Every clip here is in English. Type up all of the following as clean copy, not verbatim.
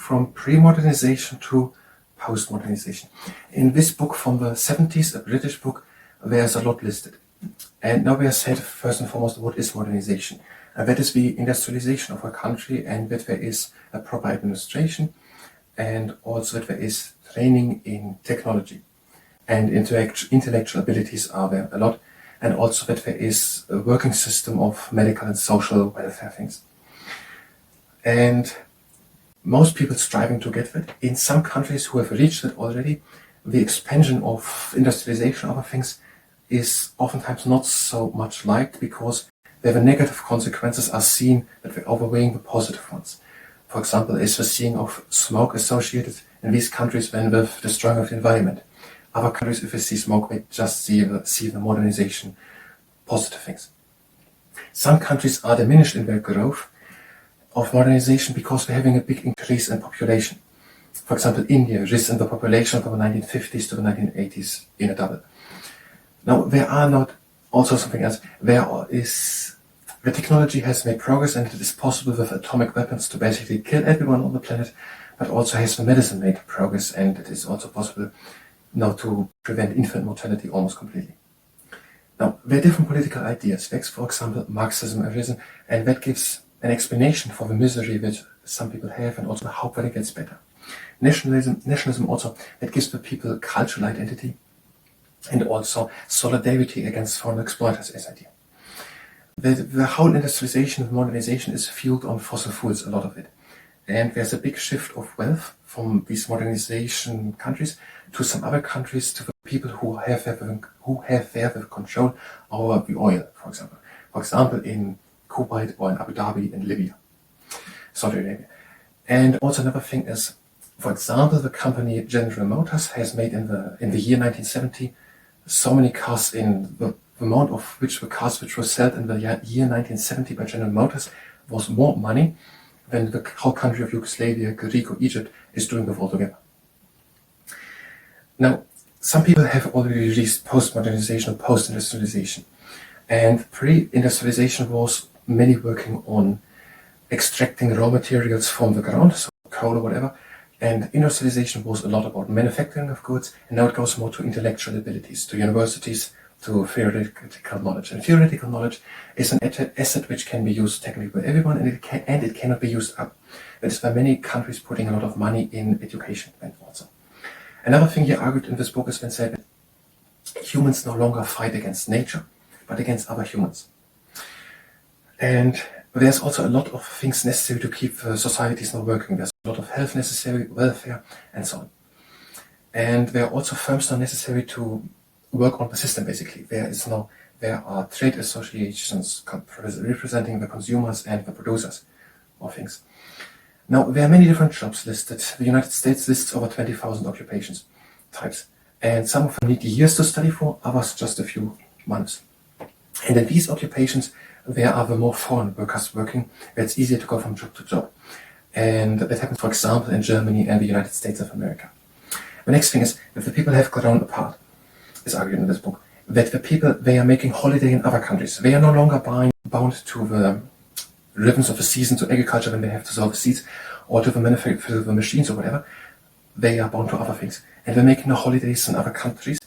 from pre-modernization to post-modernization. In this book from the 70s, a British book, there's a lot listed. And now we have said first and foremost what is modernization. And that is the industrialization of a country, and that there is a proper administration, and also that there is training in technology. And intellectual abilities are there a lot, and also that there is a working system of medical and social welfare things. And most people striving to get that. In some countries who have reached it already, the expansion of industrialization of other things is oftentimes not so much liked, because the negative consequences are seen that we're overweighing the positive ones. For example, is the seeing of smoke associated in these countries when with destroying of the environment. Other countries, if they see smoke, they just see the modernization, positive things. Some countries are diminished in their growth of modernization because they're having a big increase in population. For example, India risen the population from the 1950s to the 1980s in a double. Now, there are not also something else. The technology has made progress, and it is possible with atomic weapons to basically kill everyone on the planet, but also has the medicine made progress, and it is also possible now to prevent infant mortality almost completely. Now, there are different political ideas. For example, Marxism arisen, and that gives an explanation for the misery that some people have, and also how it gets better. Nationalism also, that gives the people cultural identity, and also solidarity against foreign exploiters as idea. The whole industrialization and modernization is fueled on fossil fuels, a lot of it. And there's a big shift of wealth from these modernization countries to some other countries, to the people who have their control over the oil, for example. For example, in Kuwait or in Abu Dhabi in Libya, Saudi Arabia. And also another thing is, for example, the company General Motors has made in the year 1970 so many cars in the amount of which the cars which were sold in the year 1970 by General Motors was more money than the whole country of Yugoslavia, Greek or Egypt is doing with altogether. Now, some people have already released post-modernization or post-industrialization. And pre-industrialization was mainly working on extracting raw materials from the ground, so coal or whatever. And industrialization was a lot about manufacturing of goods, and now it goes more to intellectual abilities, to universities, to theoretical knowledge. And theoretical knowledge is an asset which can be used technically by everyone, and it cannot be used up. That is why many countries putting a lot of money in education and also. Another thing he argued in this book is when said that humans no longer fight against nature, but against other humans. And there's also a lot of things necessary to keep societies now working. There's a lot of health necessary, welfare, and so on. And there are also firms now necessary to work on the system, basically. There are trade associations representing the consumers and the producers of things. Now, there are many different jobs listed. The United States lists over 20,000 occupations types. And some of them need years to study for, others just a few months. And in these occupations, there are the more foreign workers working, where it's easier to go from job to job. And that happens, for example, in Germany and the United States of America. The next thing is, if the people have grown apart, is argued in this book, that the people, they are making holiday in other countries. They are no longer bound to the rhythms of the season, to agriculture when they have to sow the seeds, or to the manufacture of the machines or whatever. They are bound to other things. And they're making the holidays in other countries.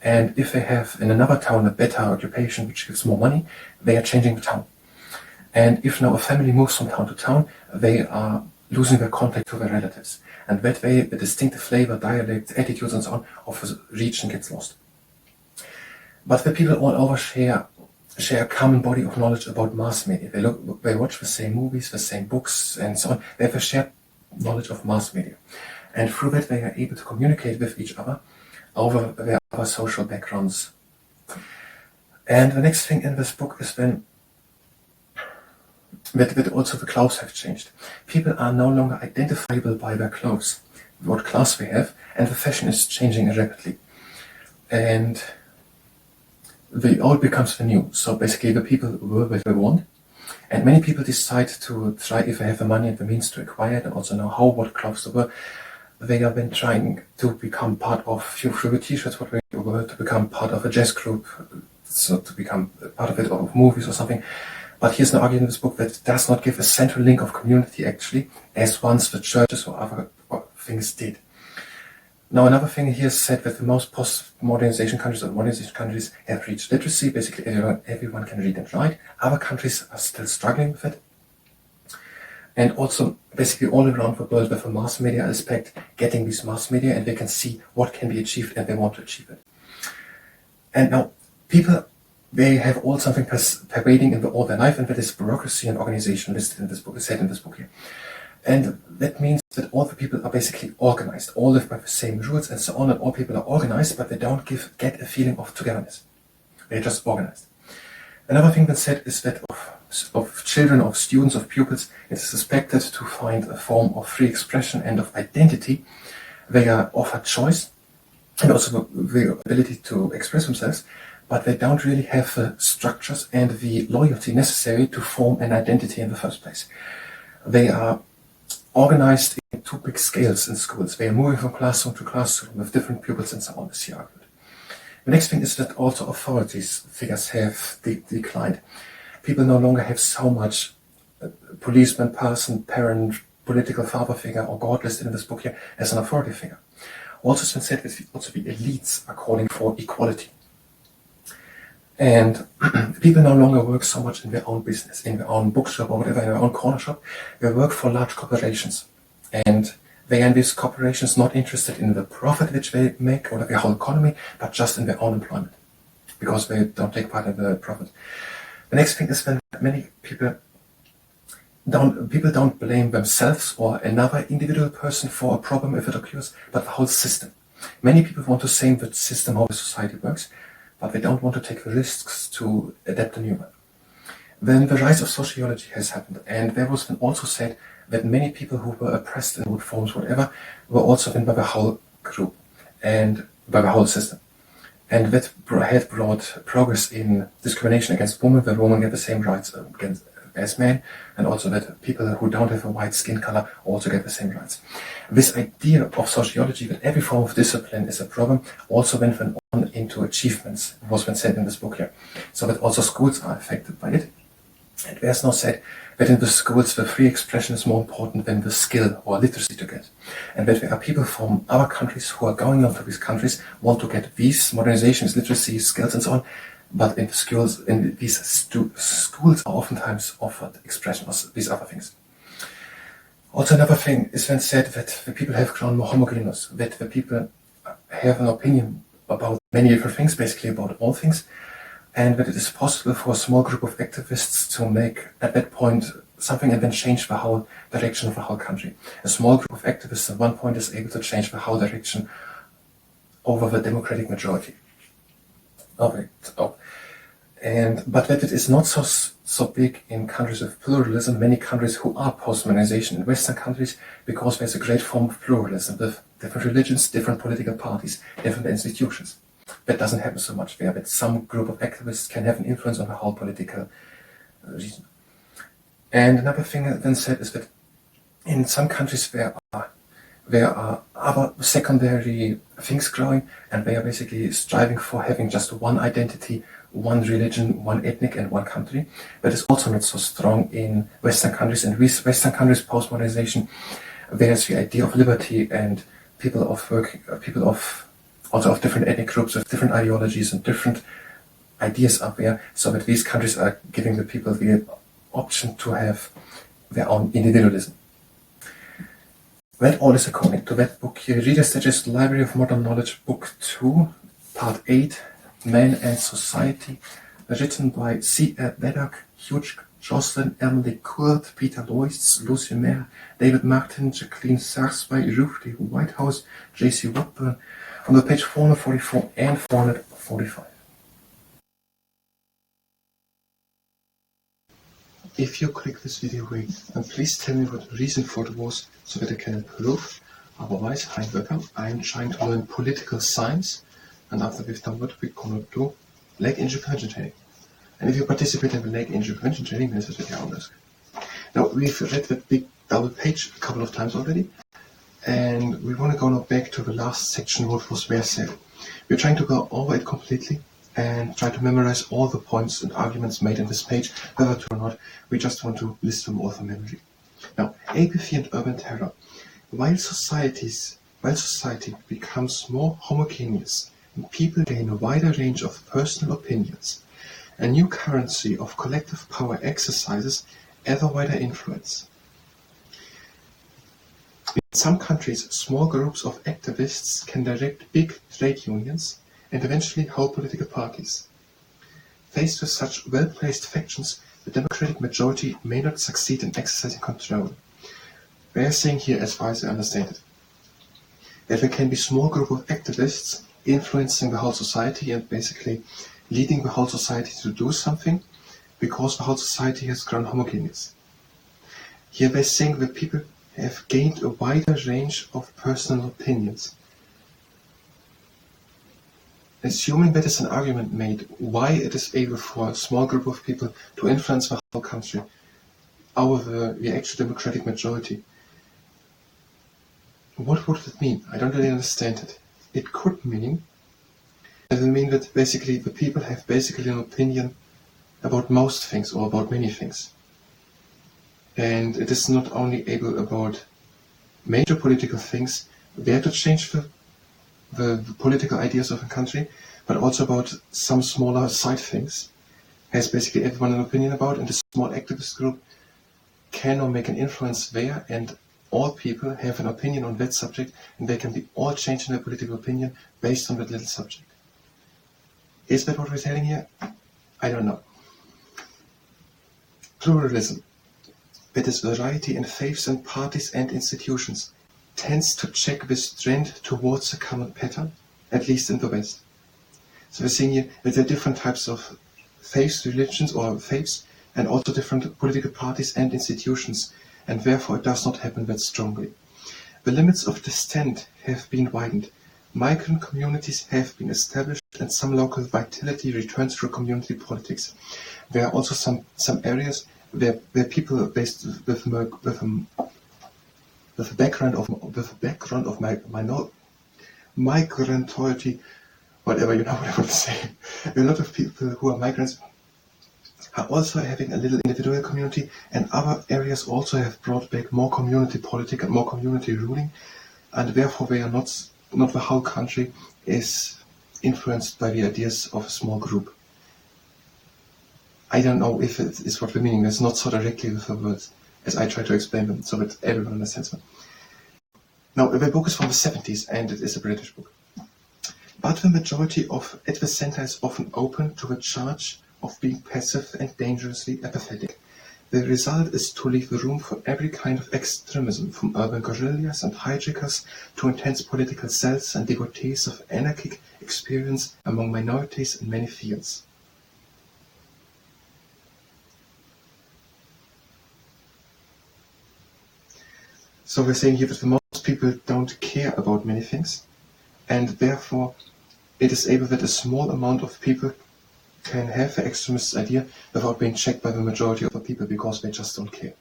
And if they have in another town a better occupation which gives more money, they are changing the town. And if now a family moves from town to town, they are losing their contact to their relatives. And that way the distinctive flavor, dialect, attitudes and so on of the region gets lost. But the people all over share a common body of knowledge about mass media. They watch the same movies, the same books, and so on. They have a shared knowledge of mass media. And through that they are able to communicate with each other over their other social backgrounds. And the next thing in this book is that also the clothes have changed. People are no longer identifiable by their clothes, what class they have, and the fashion is changing rapidly. And the old becomes the new. So basically the people were what they want. And many people decide to try, if they have the money and the means to acquire it, and also know what clothes to wear. They have been trying to become part of through the t-shirts, what they were, to become part of a jazz group, so to become part of it, or of movies or something. But here's an argument in this book that does not give a central link of community actually, as once the churches or other things did. Now another thing here is said that the most post-modernization countries or modernization countries have reached literacy. Basically everyone can read and write. Other countries are still struggling with it. And also basically all around the world with the mass media aspect, getting these mass media, and they can see what can be achieved and they want to achieve it. And now people, they have all something pervading in all their life, and that is bureaucracy and organization listed in this book, is said in this book here. And that means that all the people are basically organized, all live by the same rules and so on, and all people are organized, but they don't get a feeling of togetherness. They're just organized. Another thing that's said is that of children, of students, of pupils, it is suspected to find a form of free expression and of identity. They are offered choice and also the ability to express themselves, but they don't really have the structures and the loyalty necessary to form an identity in the first place. They are organized in two big scales in schools. They are moving from classroom to classroom with different pupils and so on, as he argued. The next thing is that also authorities figures have declined. People no longer have so much policeman, person, parent, political father figure or God listed in this book here as an authority figure. Also it's been said that also the elites are calling for equality. And people no longer work so much in their own business, in their own bookshop or whatever, in their own corner shop. They work for large corporations. And they are in these corporations not interested in the profit which they make or the whole economy, but just in their own employment, because they don't take part in the profit. The next thing is when many people don't blame themselves or another individual person for a problem if it occurs, but the whole system. Many people want to say the system, how the society works, but they don't want to take the risks to adapt a new one. Then the rise of sociology has happened, and there was also said that many people who were oppressed in wood forms, whatever, were also in by the whole group and by the whole system. And that had brought progress in discrimination against women, where women get the same rights as men, and also that people who don't have a white skin color also get the same rights. This idea of sociology, that every form of discipline is a problem, also went on into achievements, was been said in this book here. So that also schools are affected by it. And there's no said that in the schools the free expression is more important than the skill or literacy to get. And that there are people from other countries who are going on to these countries, want to get these modernizations, literacy, skills and so on, but in the schools, in these schools are oftentimes offered expression of these other things. Also another thing is when said that the people have grown more homogeneous, that the people have an opinion about many different things, basically about all things, and that it is possible for a small group of activists to make, at that point, something and then change the whole direction of the whole country. A small group of activists at one point is able to change the whole direction over the democratic majority of it. But that it is not so big in countries of pluralism, many countries who are post-modernization in Western countries, because there's a great form of pluralism with different religions, different political parties, different institutions. That doesn't happen so much there, that some group of activists can have an influence on the whole political region. And another thing then said is that in some countries there are other secondary things growing, and they are basically striving for having just one identity, one religion, one ethnic and one country. But it's also not so strong in Western countries. In Western countries, post-modernization, there's the idea of liberty and people of different ethnic groups with different ideologies and different ideas are there, so that these countries are giving the people the option to have their own individualism. That all is according to that book here, Reader's Digest, Library of Modern Knowledge, Book 2, Part 8, Man and Society, written by C. L. Beddock, Hugh Jocelyn, Emily Court, Peter Loyce, Lucy Mayer, David Martin, Jacqueline Sarsby, Ruth D. Whitehouse, J.C. Woodburn, on the page 444 and 445. If you click this video away, then please tell me what the reason for it was, so that I can improve. Otherwise, I'm trying to learn political science, and after we've done what, we're gonna do leg injury prevention training. And if you participate in the leg injury prevention training, this is what you're on this. Now, we've read that big double page a couple of times already, and we want to go now back to the last section, what was there said. We're trying to go over it completely and try to memorize all the points and arguments made in this page, whether true or not. We just want to list them all from memory. Now, apathy and urban terror. While society becomes more homogeneous and people gain a wider range of personal opinions, a new currency of collective power exercises ever wider influence. In some countries, small groups of activists can direct big trade unions and eventually whole political parties. Faced with such well-placed factions, the democratic majority may not succeed in exercising control. We are saying here, as far as I understand it, that there can be a small group of activists influencing the whole society and basically leading the whole society to do something because the whole society has grown homogeneous. Here they're saying that people have gained a wider range of personal opinions. Assuming that is an argument made why it is able for a small group of people to influence the whole country over the actual democratic majority, what would it mean? I don't really understand it. It could mean that basically the people have basically an opinion about most things or about many things. And it is not only able about major political things, where to change the political ideas of a country, but also about some smaller side things. Has basically everyone an opinion about, and the small activist group can or make an influence there, and all people have an opinion on that subject, and they can be all changing their political opinion based on that little subject. Is that what we're telling here? I don't know. Pluralism. That is variety in faiths and parties and institutions, tends to check this trend towards a common pattern, at least in the West. So we're seeing here that there are different types of faiths, religions or faiths, and also different political parties and institutions, and therefore it does not happen that strongly. The limits of dissent have been widened. Migrant communities have been established and some local vitality returns through community politics. There are also some areas where people based with a background of migratory, whatever, you know what I want to say. A lot of people who are migrants are also having a little individual community, and other areas also have brought back more community politics and more community ruling, and therefore they are not the whole country is influenced by the ideas of a small group. I don't know if it is what we're meaning. It's not so directly with the words as I try to explain them so that everyone understands them. Now, the book is from the 70s and it is a British book. But the majority at the center is often open to the charge of being passive and dangerously apathetic. The result is to leave room for every kind of extremism, from urban guerrillas and hijackers to intense political cells and devotees of anarchic experience among minorities in many fields. So we're saying here that most people don't care about many things, and therefore it is able that a small amount of people can have the extremist idea without being checked by the majority of the people because they just don't care.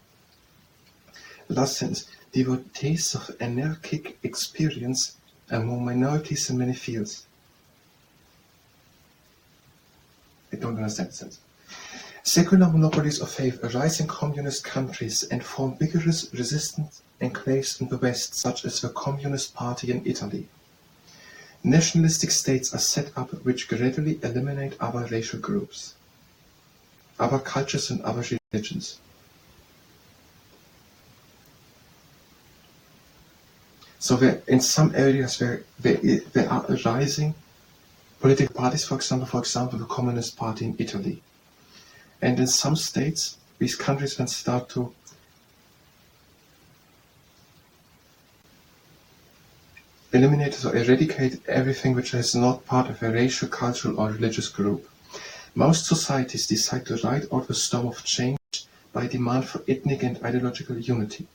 The last sentence, devotees of anarchic experience among minorities in many fields. I don't understand the sentence. Secular monopolies of faith arise in communist countries and form vigorous resistance enclaves in the West, such as the Communist Party in Italy. Nationalistic states are set up which gradually eliminate other racial groups, other cultures and other religions. So there, in some areas where there are arising political parties, for example, the Communist Party in Italy. And in some states, these countries then start to eliminate or eradicate everything which is not part of a racial, cultural or religious group. Most societies decide to ride out the storm of change by demand for ethnic and ideological unity.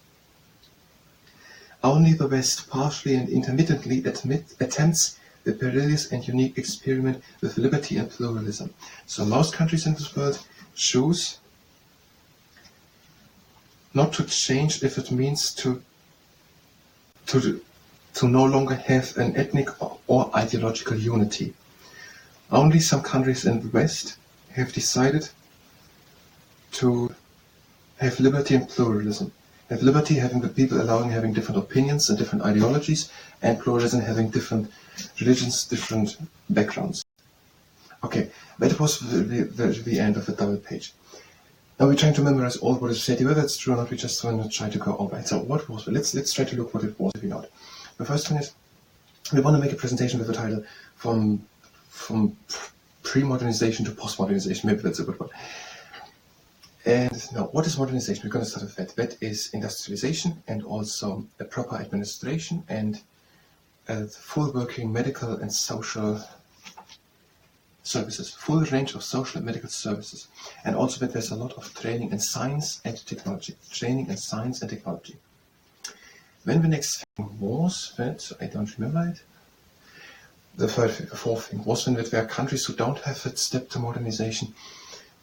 Only the West partially and intermittently attempts the perilous and unique experiment with liberty and pluralism. So most countries in this world choose not to change if it means to no longer have an ethnic or ideological unity. Only some countries in the West have decided to have liberty and pluralism. Have liberty having the people allowing having different opinions and different ideologies, and pluralism having different religions, different backgrounds. Okay, that was the end of the double page. Now we're trying to memorize all what is said, whether it's true or not. We just want to try to go over it. So what was? Let's try to look what it was. If not, the first one is we want to make a presentation with the title from pre-modernization to post-modernization. Maybe that's a good one. And now, what is modernization? We're going to start with that. That is industrialization and also a proper administration and a full working medical and social services, full range of social and medical services. And also that there's a lot of training in science and technology. Training in science and technology. Then the next thing was that, I don't remember it, the fourth thing was when there are countries who don't have that step to modernization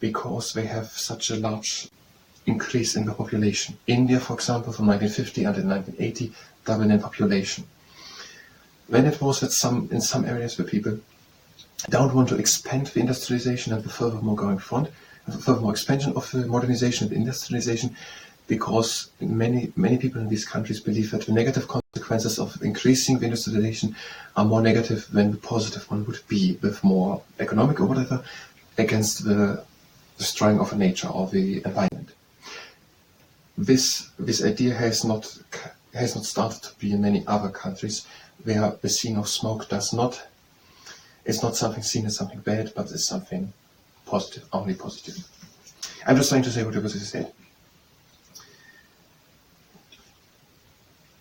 because they have such a large increase in the population. India, for example, from 1950 until 1980, doubled in population. Then it was that in some areas where people don't want to expand the industrialization and the furthermore going front, furthermore expansion of the modernization and industrialization, because many people in these countries believe that the negative consequences of increasing the industrialization are more negative than the positive one would be, with more economic or whatever, against the destroying of nature or the environment. This idea has not started to be in many other countries where the scene of smoke is not something seen as something bad, but is something positive, only positive. I'm just trying to say whatever is said.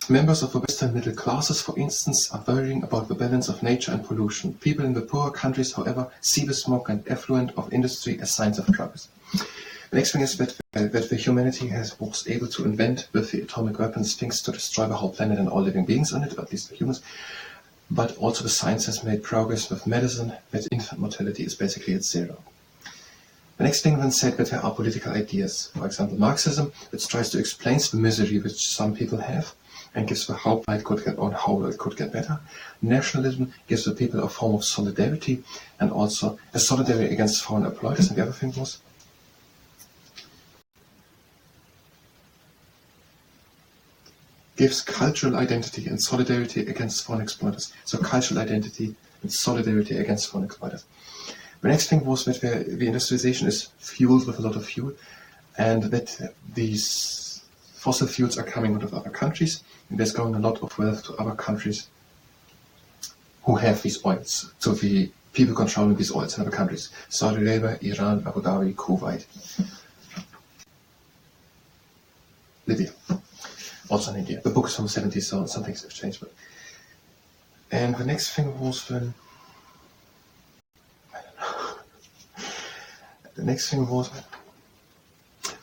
Members of the Western middle classes, for instance, are worrying about the balance of nature and pollution. People in the poorer countries, however, see the smoke and effluent of industry as signs of progress. The next thing is that the humanity was able to invent with the atomic weapons things to destroy the whole planet and all living beings on it, or at least the humans. But also the science has made progress with medicine, that infant mortality is basically at zero. The next thing then said that there are political ideas. For example, Marxism, which tries to explain the misery which some people have, and gives the hope it could get on how it could get better. Nationalism gives the people a form of solidarity and also a solidarity against foreign exploiters. And the other thing was gives cultural identity and solidarity against foreign exploiters. So cultural identity and solidarity against foreign exploiters. The next thing was that the industrialization is fueled with a lot of fuel, and that these fossil fuels are coming out of other countries, and there's going a lot of wealth to other countries who have these oils. So the people controlling these oils in other countries: Saudi Arabia, Iran, Abu Dhabi, Kuwait, Libya, also in India. The book is from the 70s, so some things have changed. And the next thing was when the next thing was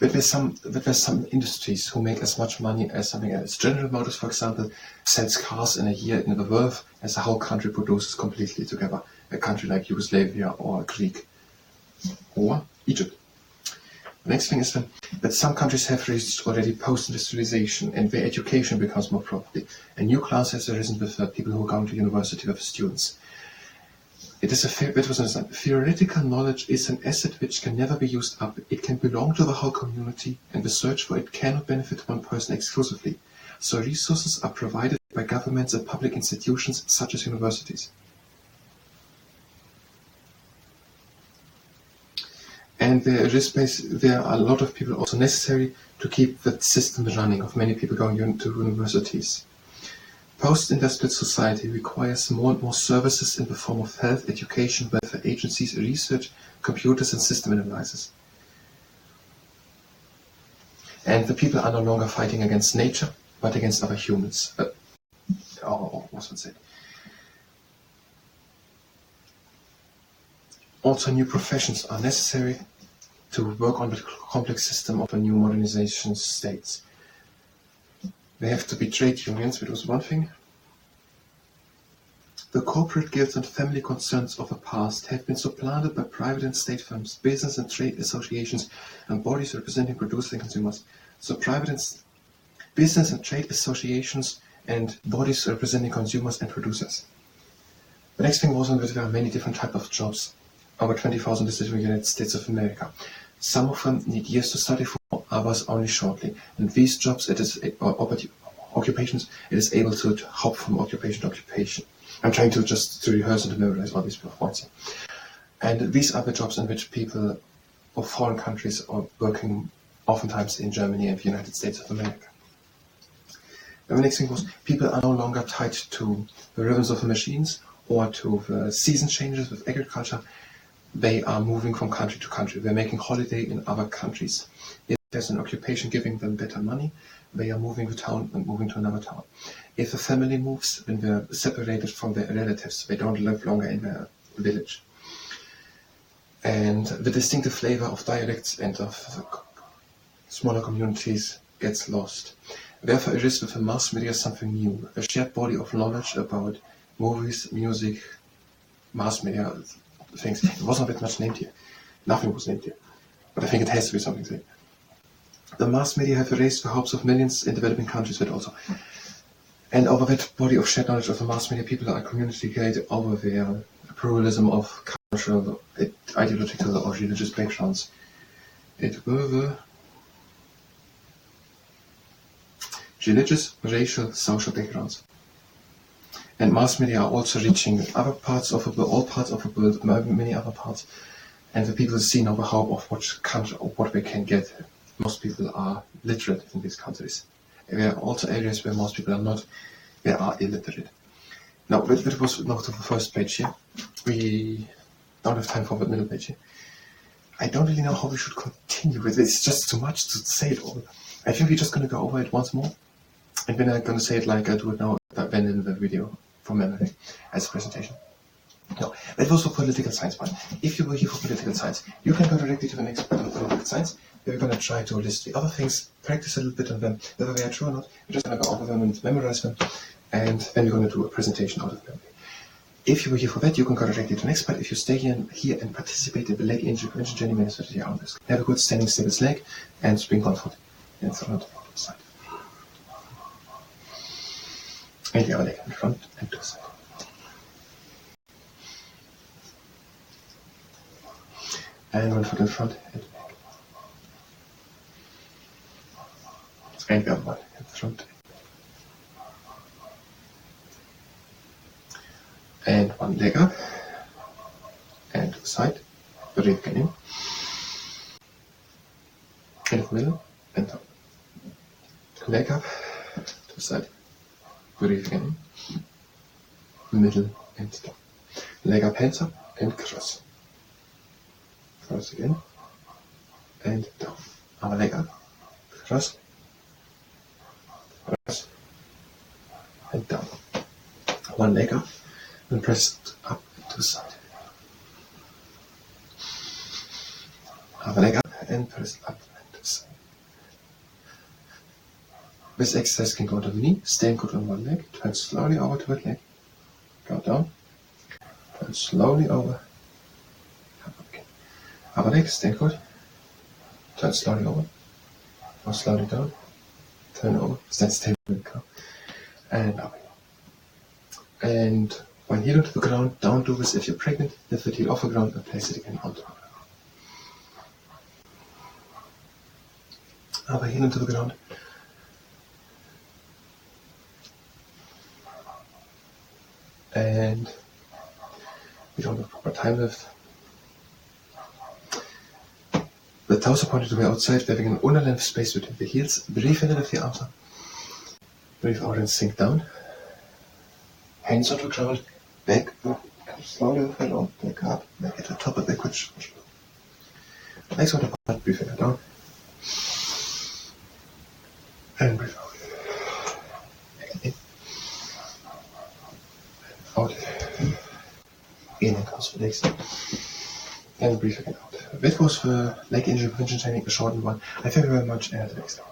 that there's some industries who make as much money as something else. General Motors, for example, sells cars in a year in the world as the whole country produces completely together. A country like Yugoslavia or Greek or Egypt. The next thing is that some countries have reached already post-industrialization and where education becomes more properly. A new class has arisen with people who are going to university with students. It was understood. Theoretical knowledge is an asset which can never be used up. It can belong to the whole community, and the search for it cannot benefit one person exclusively. So resources are provided by governments and public institutions such as universities. And there are a lot of people also necessary to keep the system running of many people going to universities. Post-industrial society requires more and more services in the form of health, education, welfare agencies, research, computers and system analysis. And the people are no longer fighting against nature, but against other humans. What's one said? Also, new professions are necessary to work on the complex system of a new modernization states. There have to be trade unions, which was one thing. The corporate guilds and family concerns of the past have been supplanted by private and state firms, business and trade associations, and bodies representing producers and consumers. So business and trade associations and bodies representing consumers and producers. The next thing was that there are many different types of jobs. Over 20,000 listed in the United States of America. Some of them need years to study for, others only shortly. And these jobs, occupations, it is able to hop from occupation to occupation. I'm trying to just to rehearse and to memorize all these points. And these are the jobs in which people of foreign countries are working, oftentimes in Germany and the United States of America. And the next thing was, people are no longer tied to the rhythms of the machines or to the season changes with agriculture. They are moving from country to country. They're making holiday in other countries. If there's an occupation giving them better money, they are moving the town and moving to another town. If a family moves, when they're separated from their relatives, they don't live longer in their village. And the distinctive flavor of dialects and of smaller communities gets lost. Therefore, it is with the mass media something new, a shared body of knowledge about movies, music, mass media things. It wasn't that much named here. Nothing was named here. But I think it has to be something there. The mass media have erased the hopes of millions in developing countries, but also. And over that body of shared knowledge of the mass media, people are communicated over their pluralism of cultural, ideological, or religious backgrounds. It were the religious, racial, social backgrounds. And mass media are also reaching other parts of the world, all parts of the world, many other parts. And the people see now the hope of what country or what they can get. Most people are literate in these countries. There are also areas where most people are not, they are illiterate. Now, that was not the first page here. We don't have time for the middle page here. I don't really know how we should continue with it. It's just too much to say it all. I think we're just going to go over it once more. And then I'm going to say it like I do it now, then in the video from memory as a presentation. No, that was for political science part. If you were here for political science, you can go directly to the next part of political science. We're going to try to list the other things, practice a little bit on them, whether they are true or not. We're just going to go over them and memorize them, and then we're going to do a presentation out of them. If you were here for that, you can go directly to the next part. If you stay here and participate in the leg injury prevention training ministry on this, have a good standing stable leg and spring comfort and throw it out the side. And the other leg in front and to the side. And one foot in front and back. And the other one in front. And one leg up. And to the side. Breathe again in. In the middle and down. Leg up. To the side. Breathe again in. Middle and down. Leg up, hands up and cross. Cross again, and down. Other leg up, cross, cross, and down. One leg up, and press up to the side. Other leg up, and press up and to the side. This exercise can go to the knee, stand good on one leg, turn slowly over to that leg, go down, turn slowly over, upper leg, stand good, turn slowly over, go slowly down, turn over, stand stable and go, and up. And when heel onto the ground, don't do this if you're pregnant, lift the heel off the ground and place it again onto the ground. Upper heel into the ground. And we don't have proper time lift. The toes are pointed to the outside, leaving an underlength space between the heels. Breathe in and lift the arms up. Breathe out and sink down. Hands on the ground, back up, and slowly along, back up, back at the top of the backwards. Legs on the butt, breathe in and down. And breathe out. Back in. Out. In and cross the legs. And breathe again out. That was the leg injury prevention training, a short one. I thank you very much and the next time.